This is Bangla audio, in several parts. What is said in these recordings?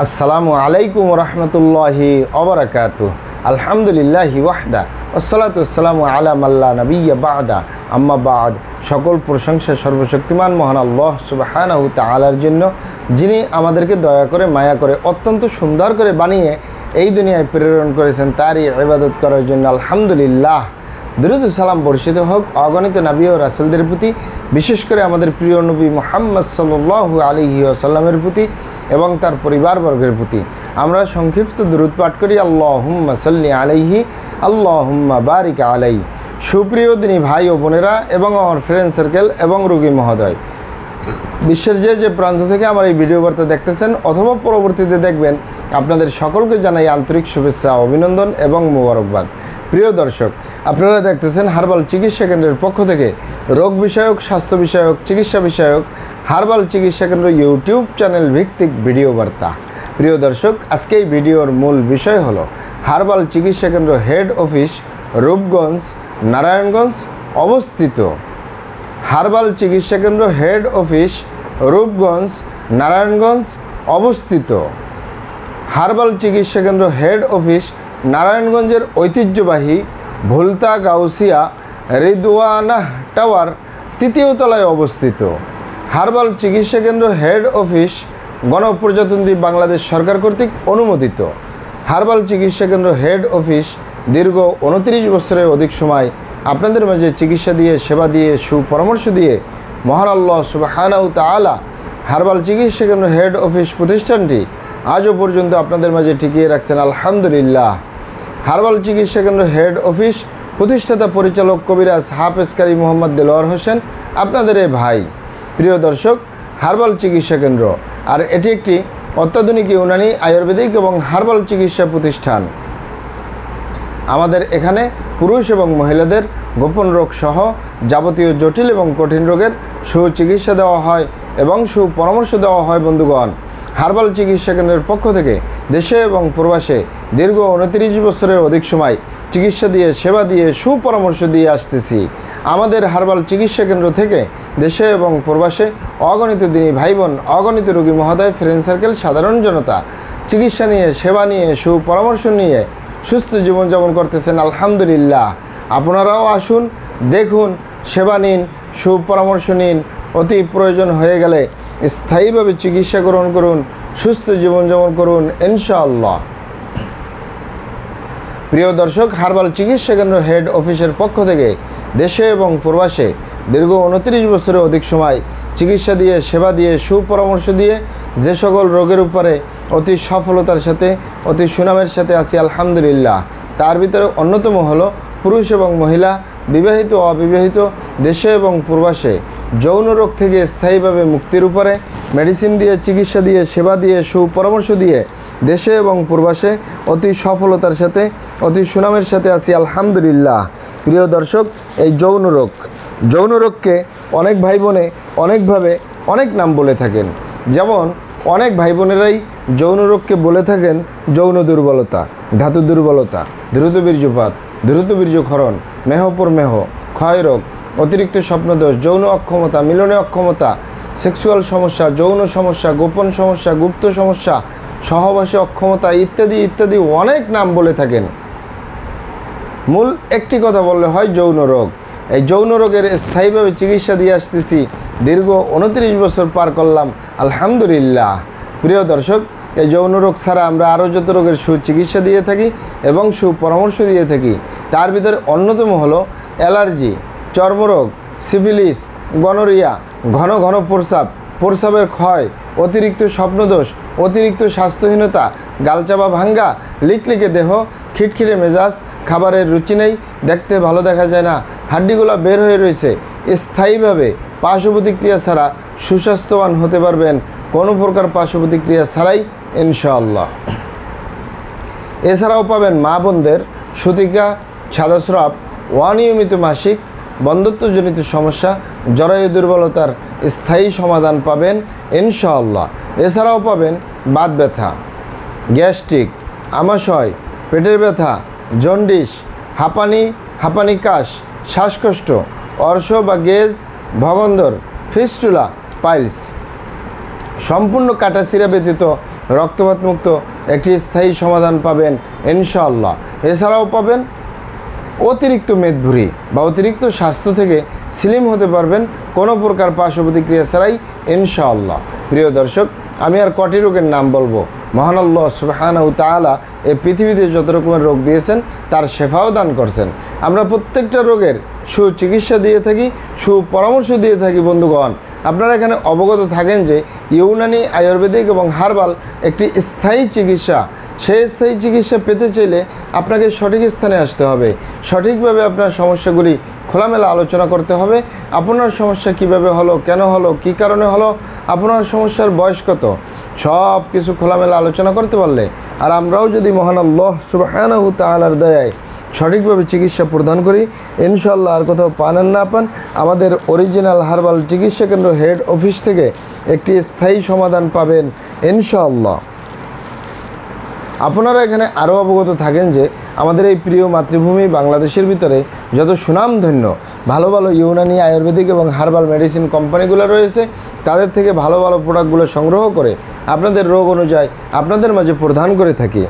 আসসালামু আলাইকুম রহমতুল্লাহি ওবারাকাতুহ। আলহামদুলিল্লাহি ওয়াহদা ওয়াসসালাতু ওয়াসসালামু আলা মাল্লা নাবিয়্যা বা'দা আম্মা বা'দ। সকল প্রশংসা সর্বশক্তিমান মহান আল্লাহ সুবহানাহু তাআলার জন্য, যিনি আমাদেরকে দয়া করে মায়া করে অত্যন্ত সুন্দর করে বানিয়ে এই দুনিয়ায় প্রেরণ করেছেন তারই ইবাদত করার জন্য আলহামদুলিল্লাহ। দুরূদ ও সালাম বর্ষিত হোক অগণিত নবী ও রাসূলদের প্রতি, বিশেষ করে আমাদের প্রিয় নবী মুহাম্মদ সাল্লাল্লাহু আলাইহি ওয়াসাল্লামের প্রতি এবং তার পরিবারবর্গের প্রতি। আমরা সংক্ষিপ্ত দুরূদ পাঠ করি, আল্লাহুম্মা সাল্লি আলাইহি আল্লাহুম্মা বারিক আলাইহি। সুপ্রিয় দিনী ভাই ও বোনেরা এবং আমার ফ্রেন্ড সার্কেল এবং রোগী মহোদয়, বিশ্বের যে প্রান্ত থেকে আমার এই ভিডিও বার্তা দেখতেছেন অথবা পরবর্তীতে দেখবেন, আপনাদের সকলকে জানাই আন্তরিক শুভেচ্ছা, অভিনন্দন এবং মোবারকবাদ। প্রিয় দর্শক, আপনারা দেখতেছেন হার্বাল চিকিৎসা কেন্দ্রের পক্ষ থেকে রোগ বিষয়ক, স্বাস্থ্য বিষয়ক, চিকিৎসা বিষয়ক হার্বাল চিকিৎসা কেন্দ্র ইউটিউব চ্যানেল ভিত্তিক ভিডিও বার্তা। প্রিয় দর্শক, আজকে এই ভিডিওর মূল বিষয় হলো হার্বাল চিকিৎসা কেন্দ্র হেড অফিস রূপগঞ্জ, নারায়ণগঞ্জ অবস্থিত। হার্বাল চিকিৎসা কেন্দ্র হেড অফিস রূপগঞ্জ, নারায়ণগঞ্জ অবস্থিত। হার্বাল চিকিৎসা কেন্দ্র হেড অফিস নারায়ণগঞ্জের ঐতিহ্যবাহী ভুলতা গাউসিয়া রিদওয়ানাহ টাওয়ার ৩য় তলায় অবস্থিত। হার্বাল চিকিৎসা কেন্দ্র হেড অফিস গণপ্রজাতন্ত্রী বাংলাদেশ সরকার কর্তৃক অনুমোদিত। হার্বাল চিকিৎসা কেন্দ্র হেড অফিস দীর্ঘ 29 বছরের অধিক সময় আপনাদের মাঝে চিকিৎসা দিয়ে, সেবা দিয়ে, সুপরামর্শ দিয়ে মহান আল্লাহ সুবহানাহু তাআলা হার্বাল চিকিৎসা কেন্দ্র হেড অফিস প্রতিষ্ঠানটি আজও পর্যন্ত আপনাদের মাঝে টিকিয়ে রাখছেন আলহামদুলিল্লাহ। হার্বাল চিকিৎসা কেন্দ্র হেড অফিস প্রতিষ্ঠাতা পরিচালক কবিরাজ হাফেজ কারি মোহাম্মদ দেলোয়ার হোসেন, আপনাদের এই ভাই। প্রিয় দর্শক, হার্বাল চিকিৎসা কেন্দ্র আর এটি একটি অত্যাধুনিক ইউনানি, আয়ুর্বেদিক এবং হার্বাল চিকিৎসা প্রতিষ্ঠান। আমাদের এখানে পুরুষ এবং মহিলাদের গোপন রোগ সহ যাবতীয় জটিল এবং কঠিন রোগের সুচিকিৎসা দেওয়া হয় এবং সুপরামর্শ দেওয়া হয়। বন্ধুগণ, হার্বাল চিকিৎসা কেন্দ্রের পক্ষ থেকে দেশে এবং প্রবাসে দীর্ঘ 29 বছরের অধিক সময় চিকিৎসা দিয়ে, সেবা দিয়ে, সুপরামর্শ দিয়ে আসতেছি। আমাদের হার্বাল চিকিৎসা কেন্দ্র থেকে দেশে এবং প্রবাসে অগণিত দিনী ভাই বোন, অগণিত রোগী মহোদয়, ফ্রেন্ড সার্কেল, সাধারণ জনতা চিকিৎসা নিয়ে, সেবা নিয়ে, সুপরামর্শ নিয়ে সুস্থ জীবনযাপন করতেছেন আলহামদুলিল্লাহ। আপনারাও আসুন, দেখুন, সেবা নিন, সুপরামর্শ নিন। অতি প্রয়োজন হয়ে গেলে স্থায়ীভাবে চিকিৎসা গ্রহণ করুন, সুস্থ জীবনযাপন করুন ইনশাআল্লাহ। প্রিয় দর্শক, হার্বাল চিকিৎসা কেন্দ্র হেড অফিসের পক্ষ থেকে দেশে এবং প্রবাসে দীর্ঘ 29 বছরের অধিক সময় চিকিৎসা দিয়ে, সেবা দিয়ে, সুপরামর্শ দিয়ে যে সকল রোগের উপরে অতি সফলতার সাথে, অতি সুনামের সাথে আছি আলহামদুলিল্লাহ। তার ভিতরে অন্যতম হলো পুরুষ এবং মহিলা, বিবাহিত, অবিবাহিত, দেশে এবং প্রবাসে যৌন রোগ থেকে স্থায়ীভাবে মুক্তির উপরে মেডিসিন দিয়ে, চিকিৎসা দিয়ে, সেবা দিয়ে, সুপরামর্শ দিয়ে দেশে এবং প্রবাসে অতি সফলতার সাথে, অতি সুনামের সাথে আছি আলহামদুলিল্লাহ। প্রিয় দর্শক, এই যৌন রোগকে অনেক ভাই বোনে অনেকভাবে অনেক নাম বলে থাকেন। যেমন অনেক ভাই বোনেরাই যৌন রোগকে বলে থাকেন যৌন দুর্বলতা, ধাতু দুর্বলতা, দ্রুত বীর্যপাত, দ্রুত বীর্যক্ষরণ, মেহ, ক্ষয়রোগ, অতিরিক্ত স্বপ্নদোষ, যৌন অক্ষমতা, মিলনে অক্ষমতা, সেক্সুয়াল সমস্যা, যৌন সমস্যা, গোপন সমস্যা, গুপ্ত সমস্যা, সহবাসে অক্ষমতা ইত্যাদি ইত্যাদি অনেক নাম বলে থাকেন। মূল একটি কথা বললে হয় যৌন রোগ। এই যৌন রোগের স্থায়ীভাবে চিকিৎসা দিয়ে আসতেছি, দীর্ঘ 29 বছর পার করলাম আলহামদুলিল্লাহ। প্রিয় দর্শক, এই যৌন রোগ ছাড়া আমরা আরও যত রোগের সুচিকিৎসা দিয়ে থাকি এবং সুপরামর্শ দিয়ে থাকি, তার ভিতরে অন্যতম হলো অ্যালার্জি, চর্মরোগ, সিফিলিস, গনোরিয়া, ঘন ঘন প্রস্রাবের ক্ষয়, অতিরিক্ত স্বপ্নদোষ, অতিরিক্ত স্বাস্থ্যহীনতা, গালচাপা ভাঙ্গা, লিকলিকে দেহ, খিটখিটে মেজাজ, খাবারের রুচি নেই, দেখতে ভালো দেখা যায় না, হাড্ডিগুলো বের হয়ে রয়েছে। স্থায়ীভাবে পার্শ্ব প্রতিক্রিয়া ছাড়া সুস্বাস্থ্যবান হতে পারবেন, কোনো প্রকার পার্শ্ব প্রতিক্রিয়া ছাড়াই ইনশাআল্লাহ। এছাড়াও পাবেন মা বোনদের সূতিকা, সাদাস্রাব, অনিয়মিত মাসিক, বন্ধ্যত্বজনিত সমস্যা, জরায়ু দুর্বলতার স্থায়ী সমাধান পাবেন ইনশাআল্লাহ। এছাড়াও পাবেন বাত ব্যথা, গ্যাস্ট্রিক, আমাশয়, পেটের ব্যথা, জন্ডিস, হাঁপানি কাশ, শ্বাসকষ্ট, অর্শ বা গেজ, ভগন্দর, ফিস্টুলা, পাইলস। সম্পূর্ণ কাটাছিরা ব্যতীত রক্তপাত মুক্ত একটি স্থায়ী সমাধান পাবেন ইনশাআল্লাহ। এছাড়াও পাবেন অতিরিক্ত মেদভুঁড়ি বা অতিরিক্ত স্বাস্থ্য থেকে স্লিম হতে পারবেন কোনো প্রকার পার্শ্ব প্রতিক্রিয়া ছাড়াই ইনশাআল্লাহ। প্রিয় দর্শক, আমি আর কটি রোগের নাম বলবো। মহান আল্লাহ সুবহানাহু ওয়া তাআলা এই পৃথিবীতে যত রকমের রোগ দিয়েছেন তার শেফাও দান করছেন। আমরা প্রত্যেকটা রোগের সুচিকিৎসা দিয়ে থাকি, সুপরামর্শ দিয়ে থাকি। বন্ধুগণ, আপনারা এখানে অবগত থাকেন যে ইউনানি, আয়ুর্বেদিক এবং হার্বাল একটি স্থায়ী চিকিৎসা। সেই স্থায়ী চিকিৎসা পেতে চাইলে আপনাকে সঠিক স্থানে আসতে হবে, সঠিকভাবে আপনার সমস্যাগুলি খোলামেলা আলোচনা করতে হবে। আপনার সমস্যা কিভাবে হলো, কেন হলো, কী কারণে হলো, আপনার সমস্যার বয়স কত, সব কিছু খোলামেলা আলোচনা করতে পারলে আর আমরাও যদি মহান আল্লাহ সুবহানাহু ওয়া তাআলার দয়ায় সঠিকভাবে চিকিৎসা প্রদান করি ইনশাআল্লাহ, আর কোথাও পান আর না পান, আমাদের অরিজিনাল হার্বাল চিকিৎসা কেন্দ্র হেড অফিস থেকে একটি স্থায়ী সমাধান পাবেন ইনশাআল্লাহ। আপনারা এখানে আরও অবগত থাকেন যে আমাদের এই প্রিয় মাতৃভূমি বাংলাদেশের ভিতরে যত সুনামধন্য ভালো ভালো ইউনানি, আয়ুর্বেদিক এবং হার্বাল মেডিসিন কোম্পানিগুলো রয়েছে, তাদের থেকে ভালো ভালো প্রোডাক্টগুলো সংগ্রহ করে আপনাদের রোগ অনুযায়ী আপনাদের মাঝে প্রদান করে থাকি।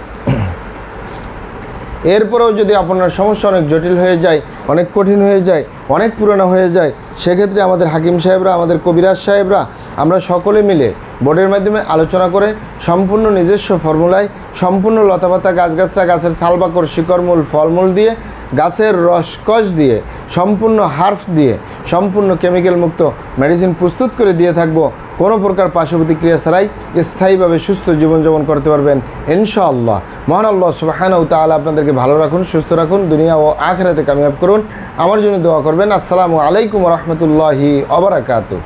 এরপরেও যদি আপনার সমস্যা অনেক জটিল হয়ে যায়, অনেক কঠিন হয়ে যায়, অনেক পুরনো হয়ে যায়, সেক্ষেত্রে আমাদের হাকিম সাহেবরা, আমাদের কবিরাজ সাহেবরা, আমরা সকলে মিলে বোর্ডের মাধ্যমে আলোচনা করে সম্পূর্ণ নিজস্ব ফর্মুলায় সম্পূর্ণ লতাপাতা, গাছগাছরা, গাছের ছালবাকড়, শিকড়মূল, ফলমূল দিয়ে, গাছের রসকস দিয়ে, সম্পূর্ণ হার্ফ দিয়ে, সম্পূর্ণ কেমিক্যাল মুক্ত মেডিসিন প্রস্তুত করে দিয়ে থাকবো। কোনো প্রকার পার্শ্ব প্রতিক্রিয়া ছাড়াই স্থায়ীভাবে সুস্থ জীবনযাপন করতে পারবেন ইনশাআল্লাহ। মহান আল্লাহ সুবহানাহু ওয়া তাআলা আপনাদেরকে ভালো রাখুন, সুস্থ রাখুন, দুনিয়া ও আখিরাতে কামিয়াব করুন। আমার জন্য দোয়া করবেন। আসসালামু আলাইকুম ওয়া রাহমাতুল্লাহি ওয়া বারাকাতুহু।